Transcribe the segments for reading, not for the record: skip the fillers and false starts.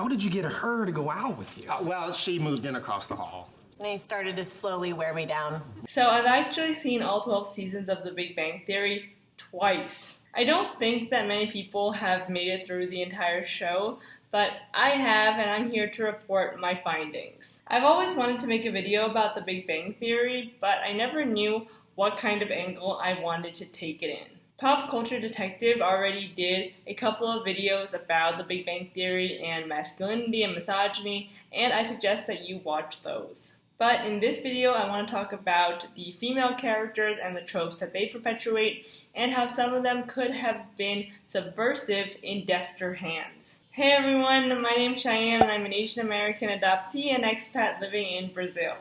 how did you get her to go out with you? Well, she moved in across the hall. And he started to slowly wear me down. So I've actually seen all 12 seasons of The Big Bang Theory twice. I don't think that many people have made it through the entire show, but I have, and I'm here to report my findings. I've always wanted to make a video about The Big Bang Theory, but I never knew what kind of angle I wanted to take it in. Pop Culture Detective already did a couple of videos about The Big Bang Theory and masculinity and misogyny, and I suggest that you watch those. But in this video, I want to talk about the female characters and the tropes that they perpetuate, and how some of them could have been subversive in defter hands. Hey everyone, my name's Cheyenne and I'm an Asian American adoptee and expat living in Brazil.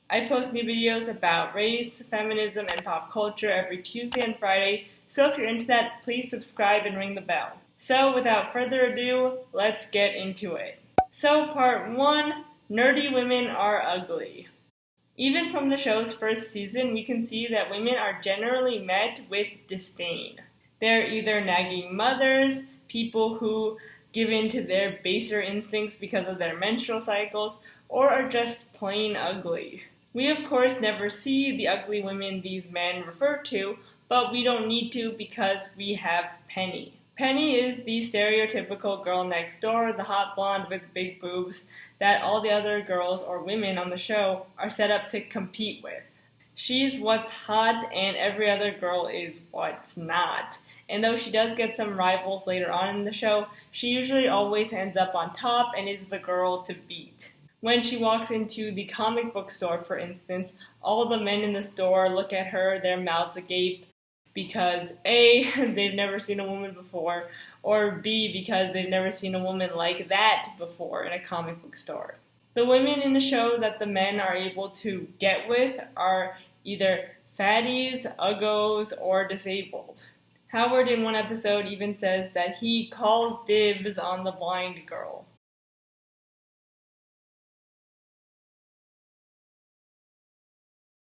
I post new videos about race, feminism, and pop culture every Tuesday and Friday, so if you're into that, please subscribe and ring the bell. So without further ado, let's get into it. So part 1, nerdy women are ugly. Even from the show's first season, we can see that women are generally met with disdain. They're either nagging mothers, people who give in to their baser instincts because of their menstrual cycles, or are just plain ugly. We of course never see the ugly women these men refer to, but we don't need to because we have Penny. Penny is the stereotypical girl next door, the hot blonde with big boobs that all the other girls or women on the show are set up to compete with. She's what's hot and every other girl is what's not. And though she does get some rivals later on in the show, she usually always ends up on top and is the girl to beat. When she walks into the comic book store, for instance, all the men in the store look at her, their mouths agape, because A, they've never seen a woman before, or B, because they've never seen a woman like that before in a comic book store. The women in the show that the men are able to get with are either fatties, uggos, or disabled. Howard in one episode even says that he calls dibs on the blind girl.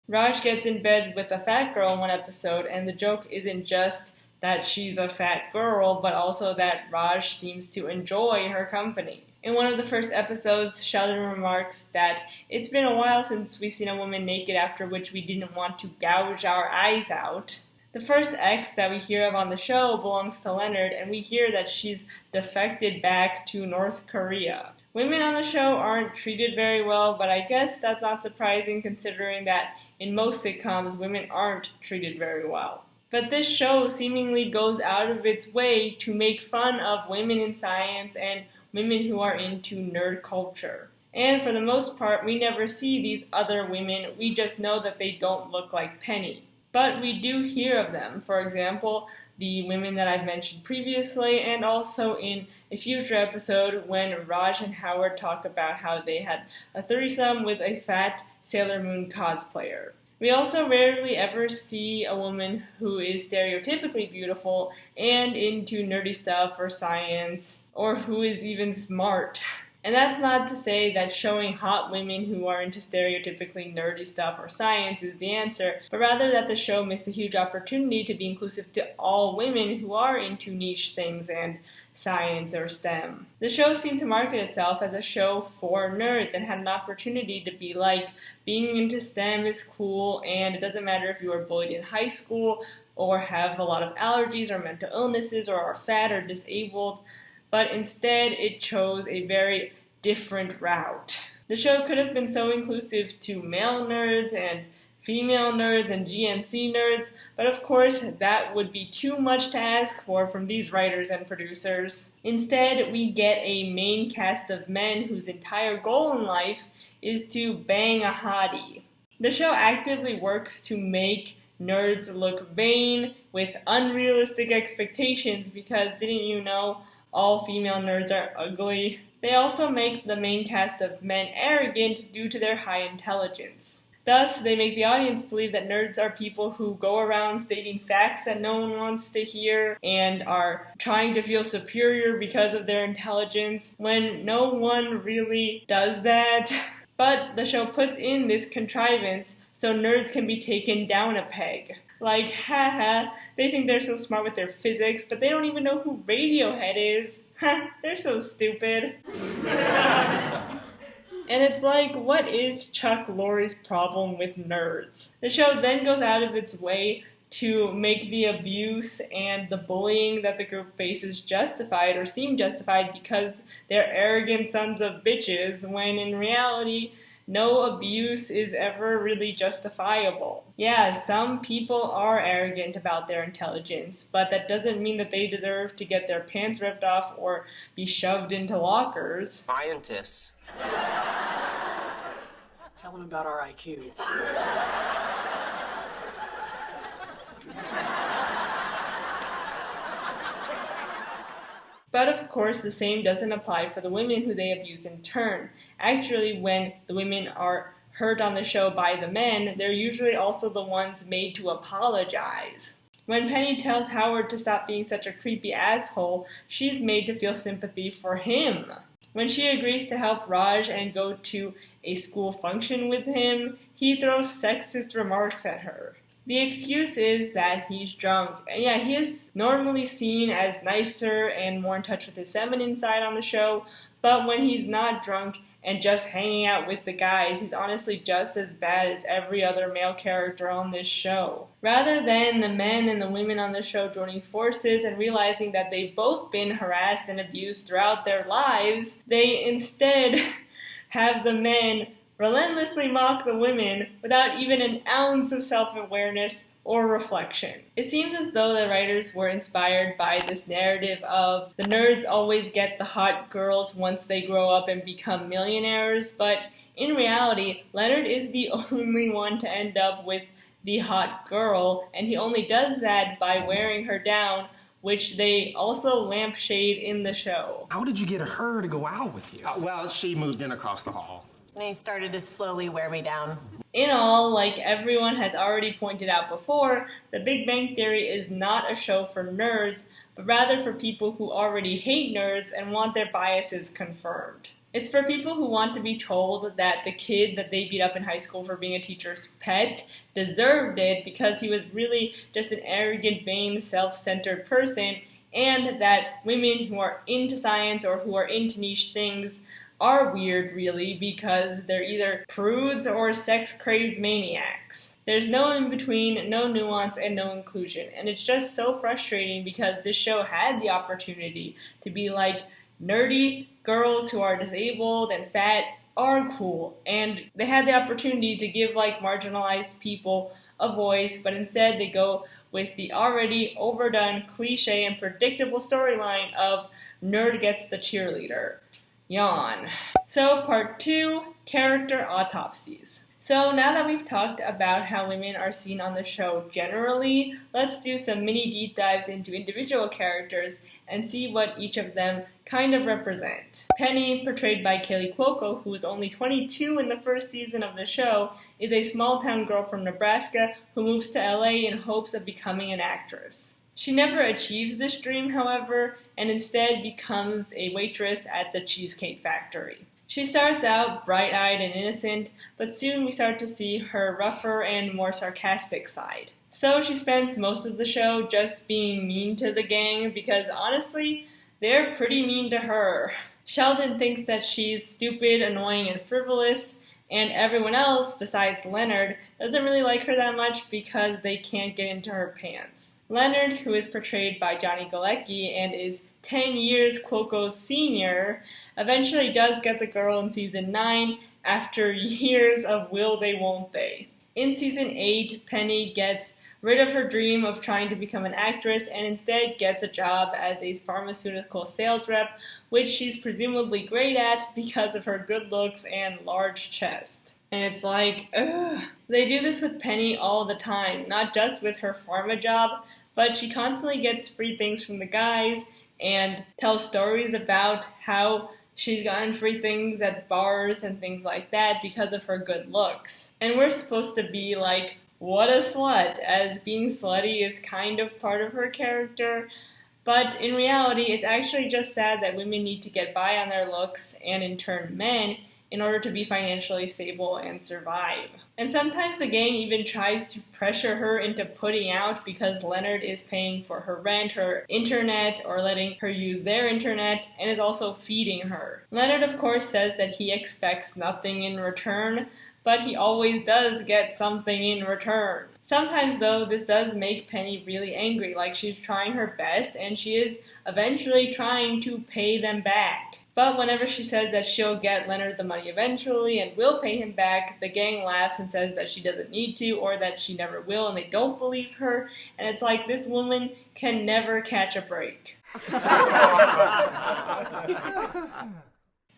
Raj gets in bed with a fat girl in one episode, and the joke isn't just that she's a fat girl, but also that Raj seems to enjoy her company. In one of the first episodes, Sheldon remarks that it's been a while since we've seen a woman naked, after which we didn't want to gouge our eyes out. The first ex that we hear of on the show belongs to Leonard, and we hear that she's defected back to North Korea. Women on the show aren't treated very well, but I guess that's not surprising considering that in most sitcoms, women aren't treated very well. But this show seemingly goes out of its way to make fun of women in science and women who are into nerd culture. And for the most part, we never see these other women, we just know that they don't look like Penny. But we do hear of them. For example, the women that I've mentioned previously, and also in a future episode when Raj and Howard talk about how they had a threesome with a fat Sailor Moon cosplayer. We also rarely ever see a woman who is stereotypically beautiful and into nerdy stuff or science, or who is even smart. And that's not to say that showing hot women who are into stereotypically nerdy stuff or science is the answer, but rather that the show missed a huge opportunity to be inclusive to all women who are into niche things and science or STEM. The show seemed to market itself as a show for nerds and had an opportunity to be like, being into STEM is cool, and it doesn't matter if you were bullied in high school or have a lot of allergies or mental illnesses or are fat or disabled. But instead it chose a very different route. The show could have been so inclusive to male nerds and female nerds and GNC nerds, but of course that would be too much to ask for from these writers and producers. Instead, we get a main cast of men whose entire goal in life is to bang a hottie. The show actively works to make nerds look vain with unrealistic expectations because didn't you know all female nerds are ugly? They also make the main cast of men arrogant due to their high intelligence. Thus, they make the audience believe that nerds are people who go around stating facts that no one wants to hear and are trying to feel superior because of their intelligence, when no one really does that. But the show puts in this contrivance so nerds can be taken down a peg. Like, haha, they think they're so smart with their physics, but they don't even know who Radiohead is. Ha, they're so stupid. And it's like, what is Chuck Lorre's problem with nerds? The show then goes out of its way to make the abuse and the bullying that the group faces justified or seem justified because they're arrogant sons of bitches, when in reality, no abuse is ever really justifiable. Yeah, some people are arrogant about their intelligence, but that doesn't mean that they deserve to get their pants ripped off or be shoved into lockers. Scientists. Tell them about our IQ. But of course, the same doesn't apply for the women who they abuse in turn. Actually, when the women are hurt on the show by the men, they're usually also the ones made to apologize. When Penny tells Howard to stop being such a creepy asshole, she's made to feel sympathy for him. When she agrees to help Raj and go to a school function with him, he throws sexist remarks at her. The excuse is that he's drunk. And yeah, he is normally seen as nicer and more in touch with his feminine side on the show, but when he's not drunk and just hanging out with the guys, he's honestly just as bad as every other male character on this show. Rather than the men and the women on the show joining forces and realizing that they've both been harassed and abused throughout their lives, they instead have the men relentlessly mock the women without even an ounce of self-awareness or reflection. It seems as though the writers were inspired by this narrative of the nerds always get the hot girls once they grow up and become millionaires, but in reality, Leonard is the only one to end up with the hot girl, and he only does that by wearing her down, which they also lampshade in the show. How did you get her to go out with you? Well, she moved in across the hall. And he started to slowly wear me down. In all, like everyone has already pointed out before, The Big Bang Theory is not a show for nerds, but rather for people who already hate nerds and want their biases confirmed. It's for people who want to be told that the kid that they beat up in high school for being a teacher's pet deserved it because he was really just an arrogant, vain, self-centered person, and that women who are into science or who are into niche things are weird, really, because they're either prudes or sex-crazed maniacs. There's no in-between, no nuance, and no inclusion. And it's just so frustrating because this show had the opportunity to be like, nerdy girls who are disabled and fat are cool. And they had the opportunity to give like marginalized people a voice, but instead they go with the already overdone, cliche, and predictable storyline of nerd gets the cheerleader. Yawn. So part 2, character autopsies. So now that we've talked about how women are seen on the show generally, let's do some mini deep dives into individual characters and see what each of them kind of represent. Penny, portrayed by Kaylee Cuoco, who is only 22 in the first season of the show, is a small-town girl from Nebraska who moves to LA in hopes of becoming an actress. She never achieves this dream, however, and instead becomes a waitress at the Cheesecake Factory. She starts out bright-eyed and innocent, but soon we start to see her rougher and more sarcastic side. So she spends most of the show just being mean to the gang because honestly, they're pretty mean to her. Sheldon thinks that she's stupid, annoying, and frivolous, and everyone else, besides Leonard, doesn't really like her that much because they can't get into her pants. Leonard, who is portrayed by Johnny Galecki and is 10 years Cuoco's senior, eventually does get the girl in season 9 after years of will they, won't they. In season 8, Penny gets rid of her dream of trying to become an actress and instead gets a job as a pharmaceutical sales rep, which she's presumably great at because of her good looks and large chest. And it's like, ugh. They do this with Penny all the time, not just with her pharma job, but she constantly gets free things from the guys and tells stories about how she's gotten free things at bars and things like that because of her good looks. And we're supposed to be like, what a slut, as being slutty is kind of part of her character. But in reality, it's actually just sad that women need to get by on their looks, and in turn men, in order to be financially stable and survive. And sometimes the gang even tries to pressure her into putting out because Leonard is paying for her rent, her internet, or letting her use their internet, and is also feeding her. Leonard, of course, says that he expects nothing in return, but he always does get something in return. Sometimes, though, this does make Penny really angry, like she's trying her best and she is eventually trying to pay them back. But whenever she says that she'll get Leonard the money eventually and will pay him back, the gang laughs and says that she doesn't need to or that she never will, and they don't believe her. And it's like this woman can never catch a break.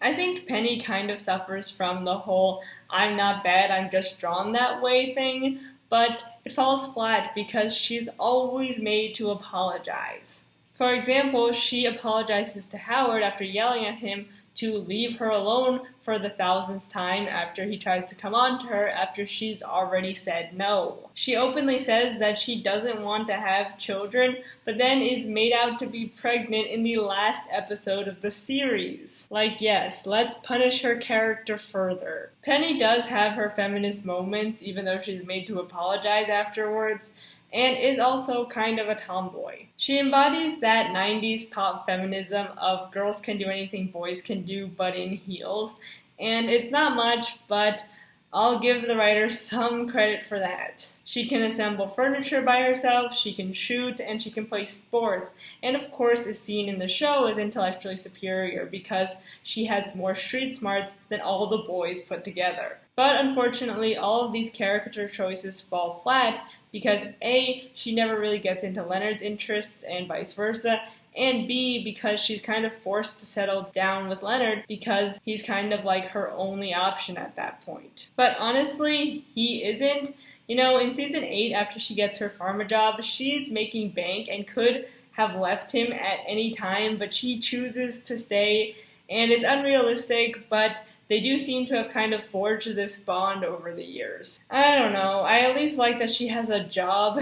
I think Penny kind of suffers from the whole I'm not bad, I'm just drawn that way thing, but it falls flat because she's always made to apologize. For example, she apologizes to Howard after yelling at him to leave her alone for the 1000th time after he tries to come on to her after she's already said no. She openly says that she doesn't want to have children, but then is made out to be pregnant in the last episode of the series. Like, yes, let's punish her character further. Penny does have her feminist moments, even though she's made to apologize afterwards, and is also kind of a tomboy. She embodies that 90s pop feminism of girls can do anything boys can do but in heels, and it's not much, but I'll give the writer some credit for that. She can assemble furniture by herself, she can shoot, and she can play sports, and of course is seen in the show as intellectually superior because she has more street smarts than all the boys put together. But unfortunately, all of these character choices fall flat because A, she never really gets into Leonard's interests and vice versa, and B, because she's kind of forced to settle down with Leonard because he's kind of like her only option at that point. But honestly, he isn't. You know, in season 8, after she gets her pharma job, she's making bank and could have left him at any time, but she chooses to stay, and it's unrealistic, but they do seem to have kind of forged this bond over the years. I don't know, I at least like that she has a job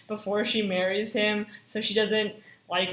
before she marries him, so she doesn't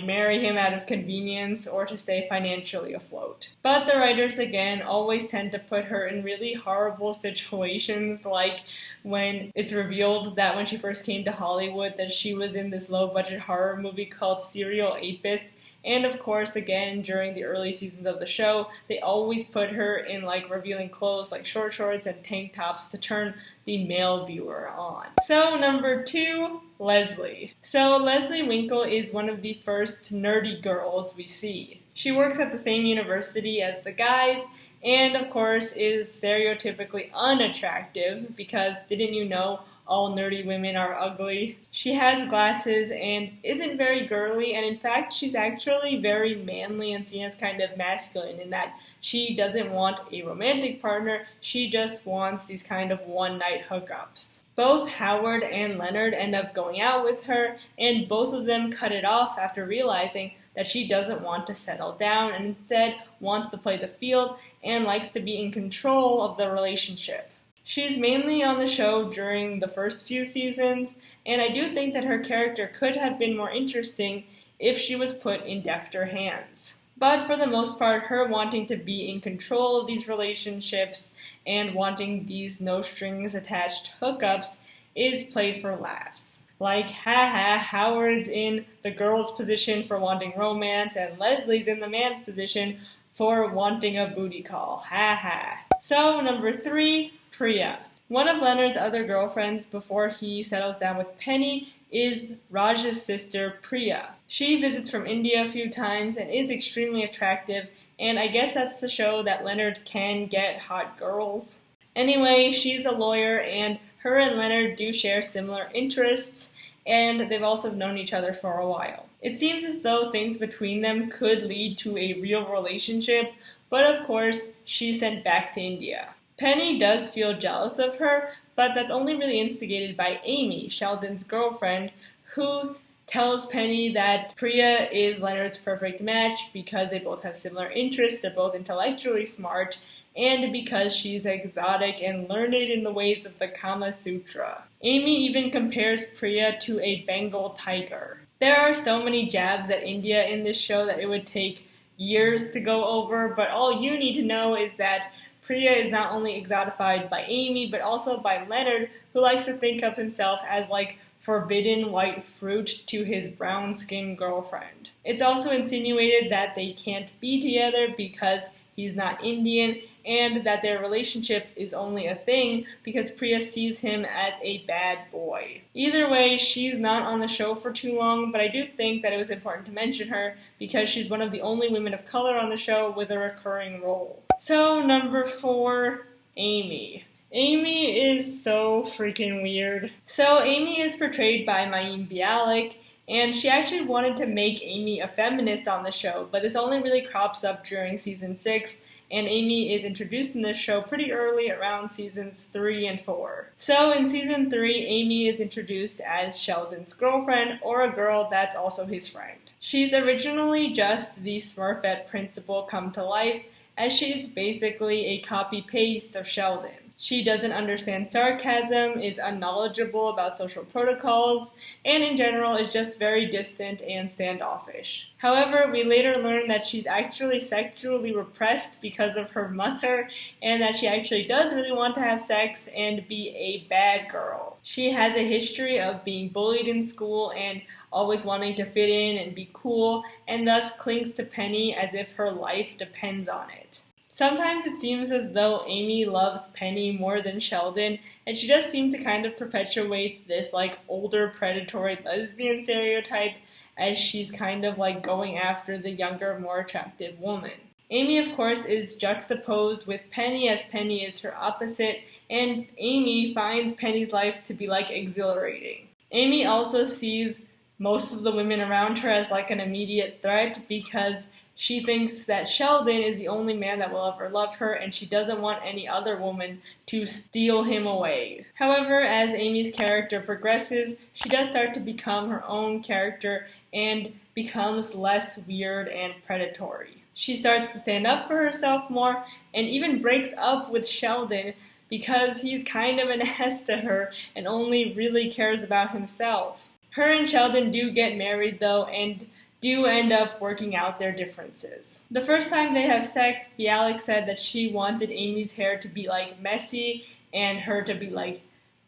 marry him out of convenience or to stay financially afloat. But the writers, again, always tend to put her in really horrible situations, like when it's revealed that when she first came to Hollywood that she was in this low-budget horror movie called Serial Apist. And of course, again, during the early seasons of the show, they always put her in revealing clothes like short shorts and tank tops to turn the male viewer on. So number 2, Leslie. So Leslie Winkle is one of the first nerdy girls we see. She works at the same university as the guys, and of course is stereotypically unattractive because didn't you know all nerdy women are ugly? She has glasses and isn't very girly, and in fact she's actually very manly and seen as kind of masculine in that she doesn't want a romantic partner, she just wants these kind of one-night hookups. Both Howard and Leonard end up going out with her, and both of them cut it off after realizing that she doesn't want to settle down and instead wants to play the field and likes to be in control of the relationship. She's mainly on the show during the first few seasons, and I do think that her character could have been more interesting if she was put in defter hands. But for the most part, her wanting to be in control of these relationships and wanting these no-strings-attached hookups is played for laughs. Like, haha, Howard's in the girl's position for wanting romance, and Leslie's in the man's position for wanting a booty call. Haha. So, number 3, Priya. One of Leonard's other girlfriends before he settles down with Penny is Raj's sister, Priya. She visits from India a few times and is extremely attractive, and I guess that's to show that Leonard can get hot girls. Anyway, she's a lawyer, and her and Leonard do share similar interests, and they've also known each other for a while. It seems as though things between them could lead to a real relationship, but of course, she's sent back to India. Penny does feel jealous of her, but that's only really instigated by Amy, Sheldon's girlfriend, who tells Penny that Priya is Leonard's perfect match because they both have similar interests, they're both intellectually smart, and because she's exotic and learned in the ways of the Kama Sutra. Amy even compares Priya to a Bengal tiger. There are so many jabs at India in this show that it would take years to go over, but all you need to know is that Priya is not only exotified by Amy, but also by Leonard, who likes to think of himself as like forbidden white fruit to his brown-skinned girlfriend. It's also insinuated that they can't be together because he's not Indian, and that their relationship is only a thing because Priya sees him as a bad boy. Either way, she's not on the show for too long, but I do think that it was important to mention her because she's one of the only women of color on the show with a recurring role. So, number 4, Amy. Amy is so freaking weird. So, Amy is portrayed by Mayim Bialik, and she actually wanted to make Amy a feminist on the show, but this only really crops up during season 6, and Amy is introduced in this show pretty early, around seasons 3 and 4. So in season 3, Amy is introduced as Sheldon's girlfriend, or a girl that's also his friend. She's originally just the Smurfette principal come to life, as she's basically a copy-paste of Sheldon. She doesn't understand sarcasm, is unknowledgeable about social protocols, and in general is just very distant and standoffish. However, we later learn that she's actually sexually repressed because of her mother, and that she actually does really want to have sex and be a bad girl. She has a history of being bullied in school and always wanting to fit in and be cool, and thus clings to Penny as if her life depends on it. Sometimes it seems as though Amy loves Penny more than Sheldon, and she does seem to kind of perpetuate this like older predatory lesbian stereotype as she's kind of like going after the younger, more attractive woman. Amy, of course, is juxtaposed with Penny as Penny is her opposite, and Amy finds Penny's life to be like exhilarating. Amy also sees most of the women around her as like an immediate threat because she thinks that Sheldon is the only man that will ever love her, and she doesn't want any other woman to steal him away. However, as Amy's character progresses, she does start to become her own character and becomes less weird and predatory. She starts to stand up for herself more and even breaks up with Sheldon because he's kind of an ass to her and only really cares about himself. Her and Sheldon do get married though, and do end up working out their differences. The first time they have sex, Bialik said that she wanted Amy's hair to be like messy and her to be like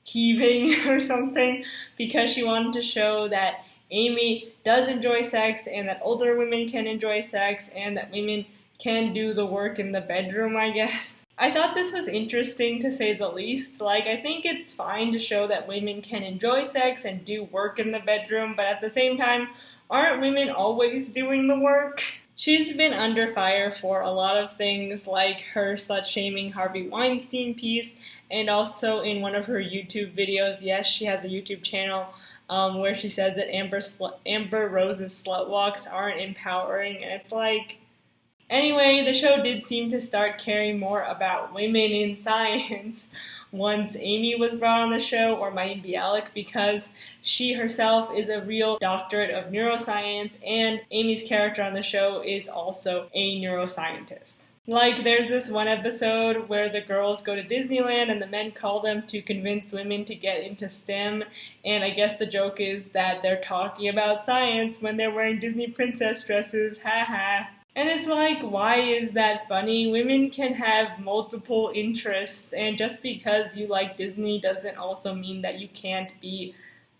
heaving or something because she wanted to show that Amy does enjoy sex and that older women can enjoy sex and that women can do the work in the bedroom, I guess. I thought this was interesting to say the least. I think it's fine to show that women can enjoy sex and do work in the bedroom, but at the same time, aren't women always doing the work? She's been under fire for a lot of things, like her slut-shaming Harvey Weinstein piece, and also in one of her YouTube videos. Yes, she has a YouTube channel where she says that Amber Rose's slut walks aren't empowering, and it's like... Anyway, the show did seem to start caring more about women in science once Amy was brought on the show, or Mayim Bialik, because she herself is a real doctorate of neuroscience, and Amy's character on the show is also a neuroscientist. There's this one episode where the girls go to Disneyland and the men call them to convince women to get into STEM, and I guess the joke is that they're talking about science when they're wearing Disney princess dresses, haha. And it's why is that funny? Women can have multiple interests, and just because you like Disney doesn't also mean that you can't be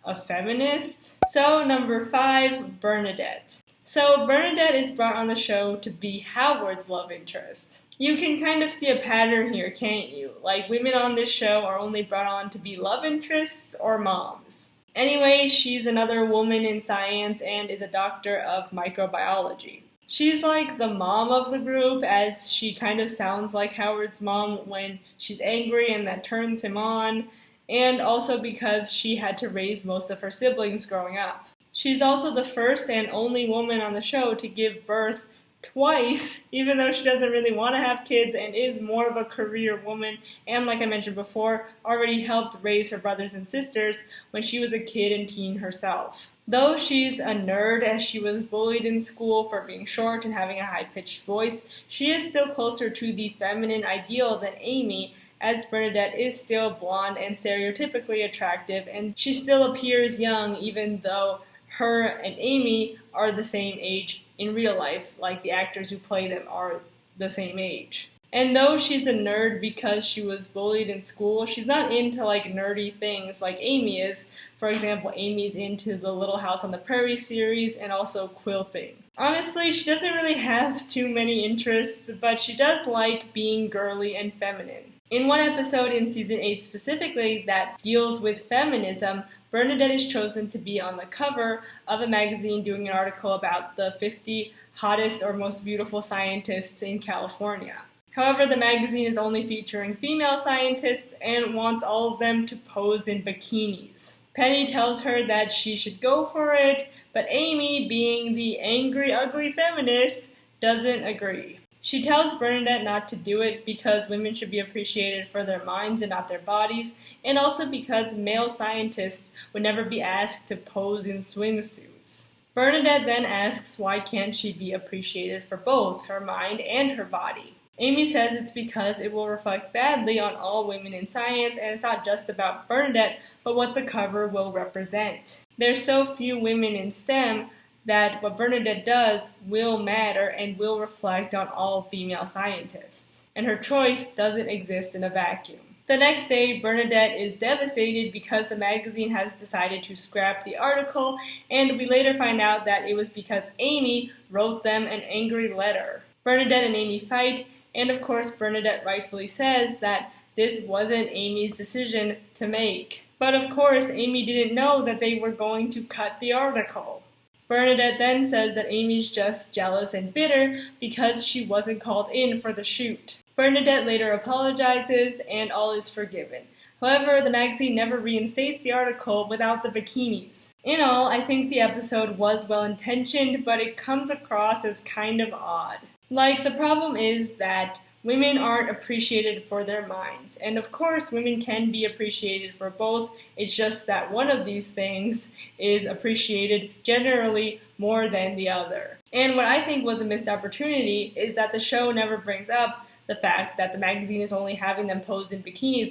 a feminist. So, number 5, Bernadette. So, Bernadette is brought on the show to be Howard's love interest. You can kind of see a pattern here, can't you? Women on this show are only brought on to be love interests or moms. Anyway, she's another woman in science and is a doctor of microbiology. She's the mom of the group, as she kind of sounds like Howard's mom when she's angry, and that turns him on, and also because she had to raise most of her siblings growing up. She's also the first and only woman on the show to give birth twice, even though she doesn't really want to have kids and is more of a career woman, and like I mentioned before, already helped raise her brothers and sisters when she was a kid and teen herself. Though she's a nerd, as she was bullied in school for being short and having a high-pitched voice, she is still closer to the feminine ideal than Amy, as Bernadette is still blonde and stereotypically attractive, and she still appears young even though her and Amy are the same age in real life, like the actors who play them are the same age. And though she's a nerd because she was bullied in school, she's not into like nerdy things like Amy is. For example, Amy's into the Little House on the Prairie series and also quilting. Honestly, she doesn't really have too many interests, but she does like being girly and feminine. In one episode in season 8 specifically that deals with feminism, Bernadette is chosen to be on the cover of a magazine doing an article about the 50 hottest or most beautiful scientists in California. However, the magazine is only featuring female scientists and wants all of them to pose in bikinis. Penny tells her that she should go for it, but Amy, being the angry, ugly feminist, doesn't agree. She tells Bernadette not to do it because women should be appreciated for their minds and not their bodies, and also because male scientists would never be asked to pose in swimsuits. Bernadette then asks why can't she be appreciated for both her mind and her body. Amy says it's because it will reflect badly on all women in science, and it's not just about Bernadette, but what the cover will represent. There's so few women in STEM that what Bernadette does will matter and will reflect on all female scientists. And her choice doesn't exist in a vacuum. The next day, Bernadette is devastated because the magazine has decided to scrap the article, and we later find out that it was because Amy wrote them an angry letter. Bernadette and Amy fight, and of course Bernadette rightfully says that this wasn't Amy's decision to make. But of course Amy didn't know that they were going to cut the article. Bernadette then says that Amy's just jealous and bitter because she wasn't called in for the shoot. Bernadette later apologizes and all is forgiven. However, the magazine never reinstates the article without the bikinis. In all, I think the episode was well-intentioned, but it comes across as kind of odd. Like, the problem is that women aren't appreciated for their minds. And of course, women can be appreciated for both. It's just that one of these things is appreciated generally more than the other. And what I think was a missed opportunity is that the show never brings up the fact that the magazine is only having them pose in bikinis,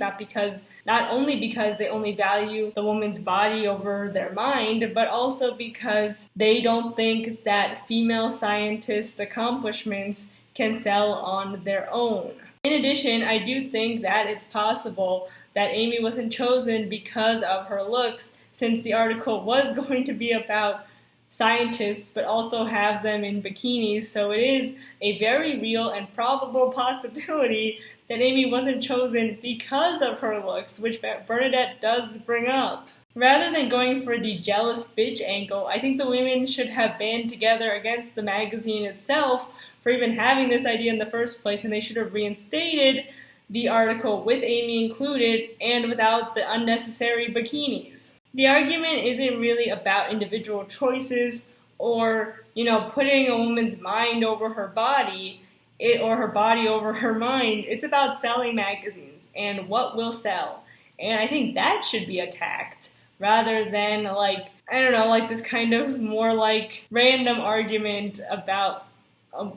not only because they only value the woman's body over their mind, but also because they don't think that female scientists' accomplishments can sell on their own. In addition, I do think that it's possible that Amy wasn't chosen because of her looks, since the article was going to be about scientists, but also have them in bikinis, so it is a very real and probable possibility that Amy wasn't chosen because of her looks, which Bernadette does bring up. Rather than going for the jealous bitch angle, I think the women should have band together against the magazine itself for even having this idea in the first place, and they should have reinstated the article with Amy included and without the unnecessary bikinis. The argument isn't really about individual choices or, putting a woman's mind over her body or her body over her mind. It's about selling magazines and what will sell. And I think that should be attacked rather than this kind of more like random argument about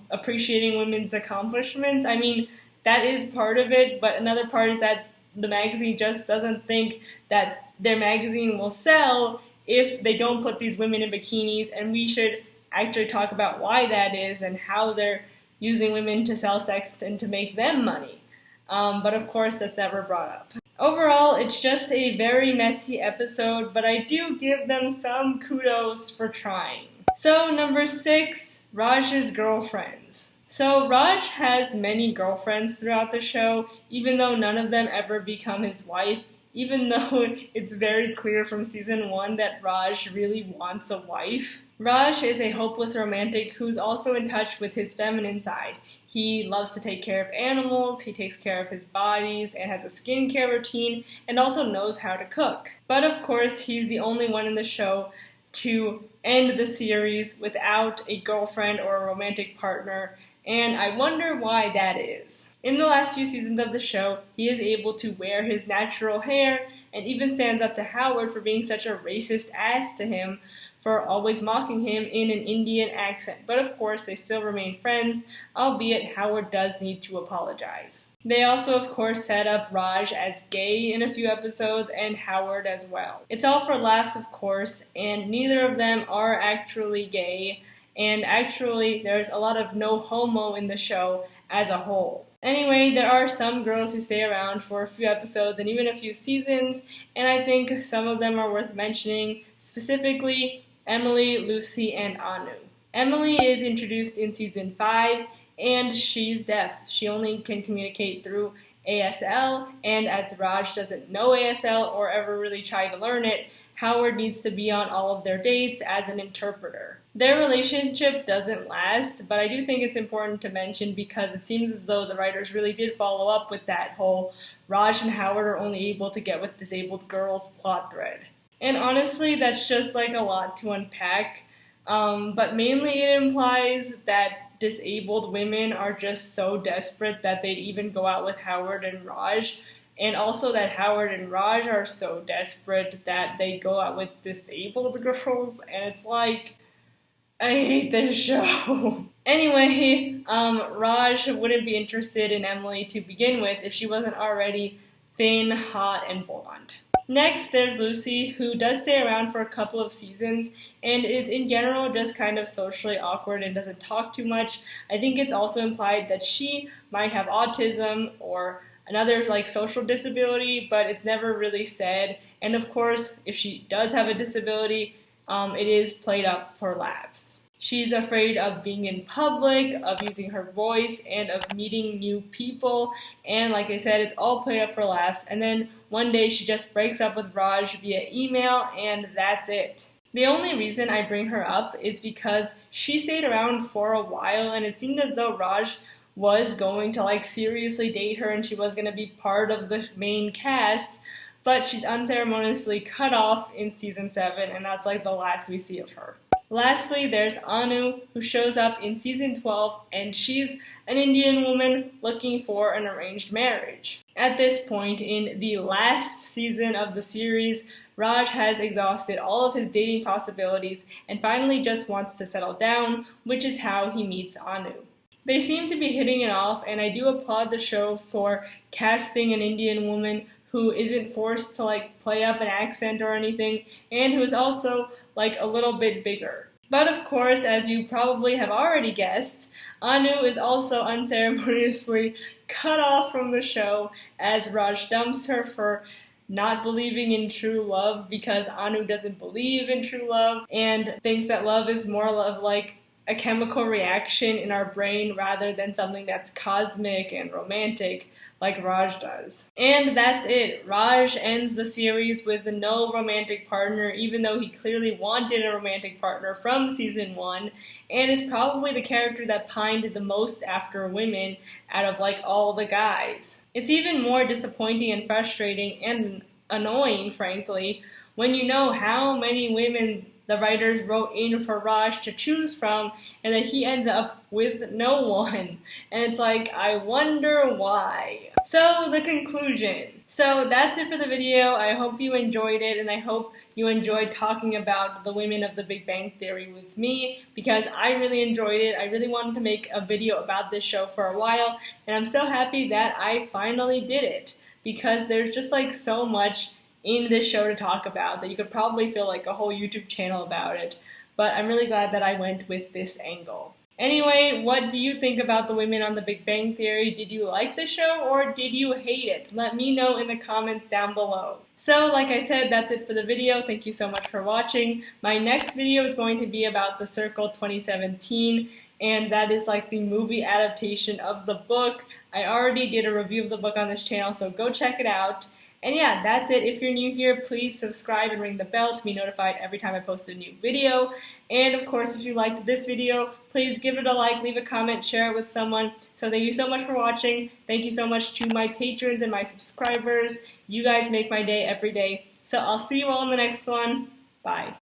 appreciating women's accomplishments. I mean, that is part of it, but another part is that the magazine just doesn't think that their magazine will sell if they don't put these women in bikinis, and we should actually talk about why that is and how they're using women to sell sex and to make them money. But of course, that's never brought up. Overall, it's just a very messy episode, but I do give them some kudos for trying. So, number 6, Raj's girlfriends. So Raj has many girlfriends throughout the show, even though none of them ever become his wife, even though it's very clear from season 1 that Raj really wants a wife. Raj is a hopeless romantic who's also in touch with his feminine side. He loves to take care of animals, he takes care of his bodies, and has a skincare routine, and also knows how to cook. But of course, he's the only one in the show to end the series without a girlfriend or a romantic partner, and I wonder why that is. In the last few seasons of the show, he is able to wear his natural hair and even stands up to Howard for being such a racist ass to him, for always mocking him in an Indian accent. But of course, they still remain friends, albeit Howard does need to apologize. They also, of course, set up Raj as gay in a few episodes, and Howard as well. It's all for laughs, of course, and neither of them are actually gay, and actually, there's a lot of no homo in the show as a whole. Anyway, there are some girls who stay around for a few episodes and even a few seasons, and I think some of them are worth mentioning, specifically Emily, Lucy, and Anu. Emily is introduced in season 5, and she's deaf. She only can communicate through ASL, and as Raj doesn't know ASL or ever really try to learn it, Howard needs to be on all of their dates as an interpreter. Their relationship doesn't last, but I do think it's important to mention because it seems as though the writers really did follow up with that whole Raj and Howard are only able to get with disabled girls plot thread. And honestly, that's just like a lot to unpack, but mainly it implies that disabled women are just so desperate that they'd even go out with Howard and Raj, and also that Howard and Raj are so desperate that they go out with disabled girls, and it's like, I hate this show. Anyway, Raj wouldn't be interested in Emily to begin with if she wasn't already thin, hot, and blonde. Next, there's Lucy, who does stay around for a couple of seasons and is in general just kind of socially awkward and doesn't talk too much. I think it's also implied that she might have autism or another like social disability, but it's never really said. And of course, if she does have a disability, it is played up for laughs. She's afraid of being in public, of using her voice, and of meeting new people. And like I said, it's all played up for laughs. And then one day she just breaks up with Raj via email, and that's it. The only reason I bring her up is because she stayed around for a while, and it seemed as though Raj was going to like seriously date her and she was going to be part of the main cast, but she's unceremoniously cut off in season 7, and that's like the last we see of her. Lastly, there's Anu, who shows up in season 12, and she's an Indian woman looking for an arranged marriage. At this point, in the last season of the series, Raj has exhausted all of his dating possibilities and finally just wants to settle down, which is how he meets Anu. They seem to be hitting it off, and I do applaud the show for casting an Indian woman who isn't forced to like play up an accent or anything, and who is also like a little bit bigger. But of course, as you probably have already guessed, Anu is also unceremoniously cut off from the show as Raj dumps her for not believing in true love because Anu doesn't believe in true love and thinks that love is more of like a chemical reaction in our brain rather than something that's cosmic and romantic like Raj does. And that's it. Raj ends the series with no romantic partner, even though he clearly wanted a romantic partner from season 1, and is probably the character that pined the most after women out of like all the guys. It's even more disappointing and frustrating and annoying, frankly, when you know how many women the writers wrote in for Raj to choose from, and that he ends up with no one. And it's like, I wonder why. So, the conclusion. So, that's it for the video. I hope you enjoyed it, and I hope you enjoyed talking about the women of the Big Bang Theory with me, because I really enjoyed it. I really wanted to make a video about this show for a while, and I'm so happy that I finally did it, because there's just like so much in this show to talk about that you could probably fill like a whole YouTube channel about it, but I'm really glad that I went with this angle. Anyway, what do you think about the women on the Big Bang Theory? Did you like the show or did you hate it? Let me know in the comments down below. So, like I said, that's it for the video. Thank you so much for watching. My next video is going to be about The Circle 2017, and that is like the movie adaptation of the book. I already did a review of the book on this channel, so go check it out. And yeah, that's it. If you're new here, please subscribe and ring the bell to be notified every time I post a new video. And of course, if you liked this video, please give it a like, leave a comment, share it with someone. So thank you so much for watching. Thank you so much to my patrons and my subscribers. You guys make my day every day. So I'll see you all in the next one. Bye.